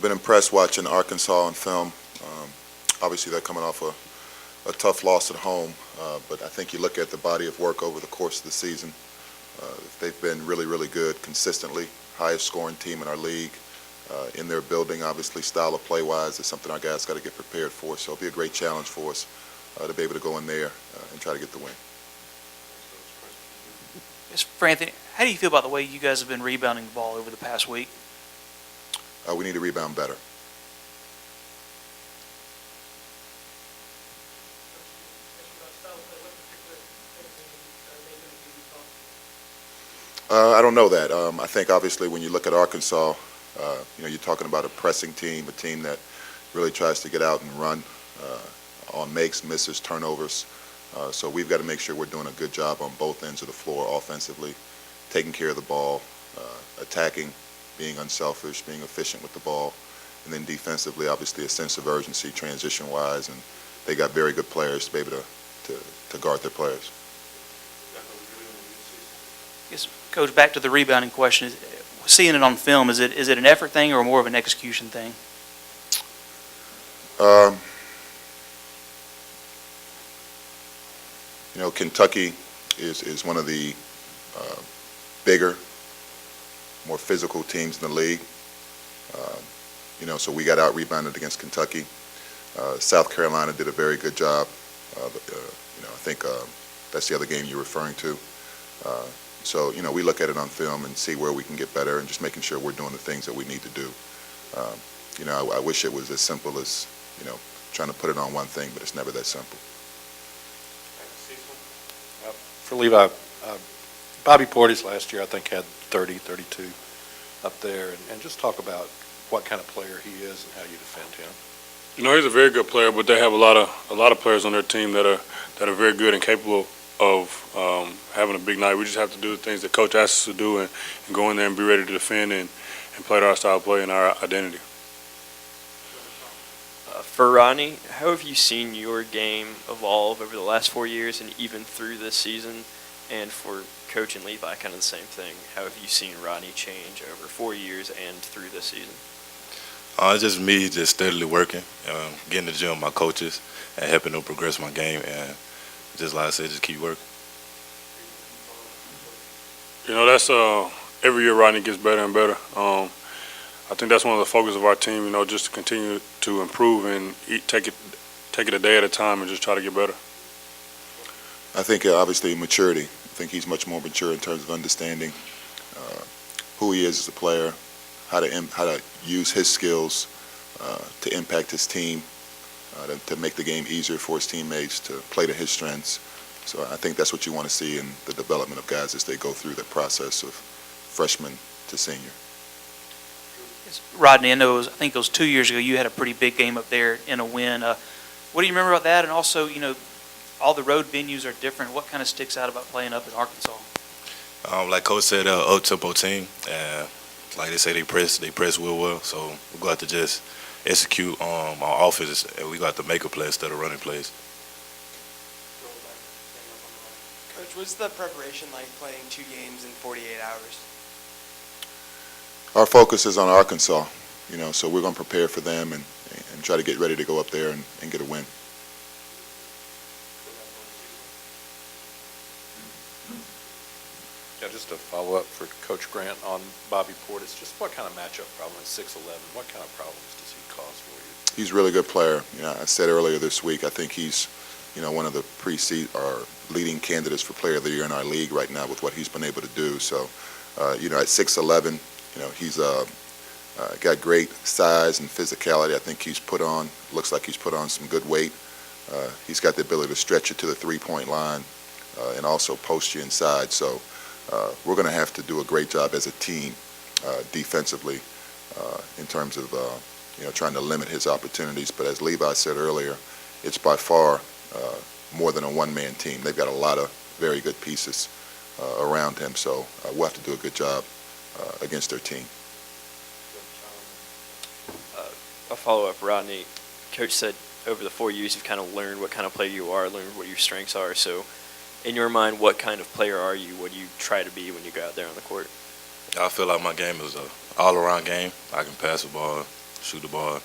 Been impressed watching Arkansas on film. Obviously, they're coming off a tough loss at home, but I think you look at the body of work over the course of the season. They've been really, really good consistently. Highest scoring team in our league. In their building, obviously, style of play-wise is something our guys got to get prepared for. So it'll be a great challenge for us to be able to go in there and try to get the win. Yes, for Anthony, how do you feel about the way you guys have been rebounding the ball over the past week? We need to rebound better. I don't know that. I think obviously when you look at Arkansas, you're talking about a pressing team, a team that really tries to get out and run on makes, misses, turnovers. So we've got to make sure we're doing a good job on both ends of the floor offensively, taking care of the ball, attacking, being unselfish, being efficient with the ball, and then defensively, obviously, a sense of urgency transition-wise, and they got very good players to be able to guard their players. Yes, Coach, back to the rebounding question. Seeing it on film, is it an effort thing or more of an execution thing? Kentucky is one of the bigger, more physical teams in the league. So we got out-rebounded against Kentucky. South Carolina did a very good job. I think that's the other game you're referring to. So we look at it on film and see where we can get better and just making sure we're doing the things that we need to do. I wish it was as simple as, trying to put it on one thing, but it's never that simple. For Levi, Bobby Portis last year I think had 30, 32 up there, and just talk about what kind of player he is and how you defend him. He's a very good player, but they have a lot of players on their team that are very good and capable of having a big night. We just have to do the things that Coach asks us to do and go in there and be ready to defend and play our style of play and our identity. For Rodney, how have you seen your game evolve over the last 4 years and even through this season? And for Coach and Levi, kind of the same thing. How have you seen Rodney change over 4 years and through this season? It's just me just steadily working, getting to the gym with my coaches and helping them progress my game. And just like I said, just keep working. That's every year Rodney gets better and better. I think that's one of the focus of our team, just to continue to improve and take it a day at a time and just try to get better. I think obviously maturity. I think he's much more mature in terms of understanding who he is as a player, how to use his skills to impact his team, to make the game easier for his teammates, to play to his strengths. So I think that's what you want to see in the development of guys as they go through the process of freshman to senior. Rodney, I think it was 2 years ago you had a pretty big game up there in a win. What do you remember about that? And also, all the road venues are different. What kind of sticks out about playing up in Arkansas? Like Coach said, up-tempo team. Like they say, they press real well. So we got to just execute on offense, and we got to make a play instead of running plays. Coach, what's the preparation like playing 2 games in 48 hours? Our focus is on Arkansas, so we're going to prepare for them and try to get ready to go up there and get a win. Yeah, just to follow up for Coach Grant on Bobby Portis, just what kind of matchup problem at 6'11", what kind of problems does he cause for you? He's a really good player. I said earlier this week, I think he's, one of the leading candidates for Player of the Year in our league right now with what he's been able to do. So, at 6'11", he's got great size and physicality. I think looks like he's put on some good weight. He's got the ability to stretch you to the three-point line and also post you inside. So we're going to have to do a great job as a team defensively in terms of trying to limit his opportunities. But as Levi said earlier, it's by far more than a one-man team. They've got a lot of very good pieces around him. So we'll have to do a good job against their team. A follow-up, Rodney. Coach said over the 4 years you've kind of learned what kind of player you are, learned what your strengths are. So in your mind, what kind of player are you? What do you try to be when you go out there on the court? I feel like my game is an all-around game. I can pass the ball, shoot the ball,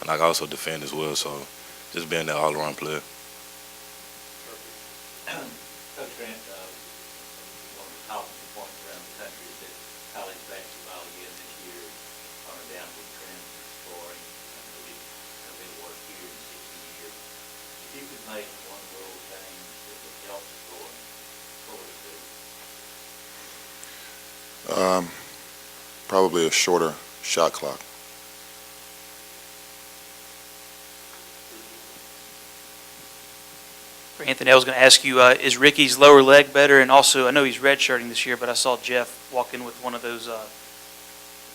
and I can also defend as well. So just being that all-around player. Coach Grant, one of the talking points around the country is that college basketball again this year on a downward trend for scoring. It's been worse here in 60 years. If you could make one little change that would help scoring, what would it be? Probably a shorter shot clock. For Anthony, I was going to ask you, is Ricky's lower leg better? And also, I know he's redshirting this year, but I saw Jeff walk in with one of those,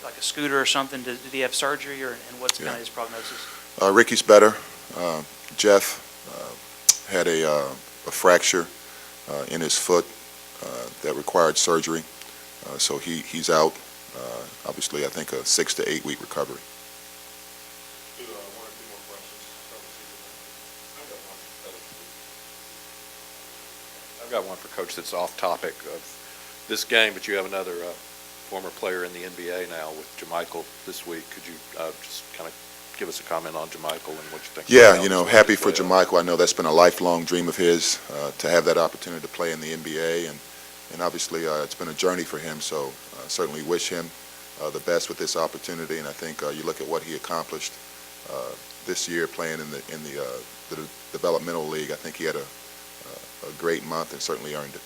like a scooter or something. Did he have surgery, and what's kind of his prognosis? Ricky's better. Jeff had a fracture in his foot that required surgery, so he's out. Obviously, I think a 6 to 8 week recovery. Do one or two more questions. I've got one for Coach that's off topic of this game, but you have another former player in the NBA now with Jamichael this week. Could you just kind of give us a comment on Jamichael and what you think? Yeah, happy for Jamichael. I know that's been a lifelong dream of his to have that opportunity to play in the NBA, and obviously it's been a journey for him. So certainly wish him the best with this opportunity. And I think you look at what he accomplished this year playing in the developmental league. I think he had a great month and certainly earned it.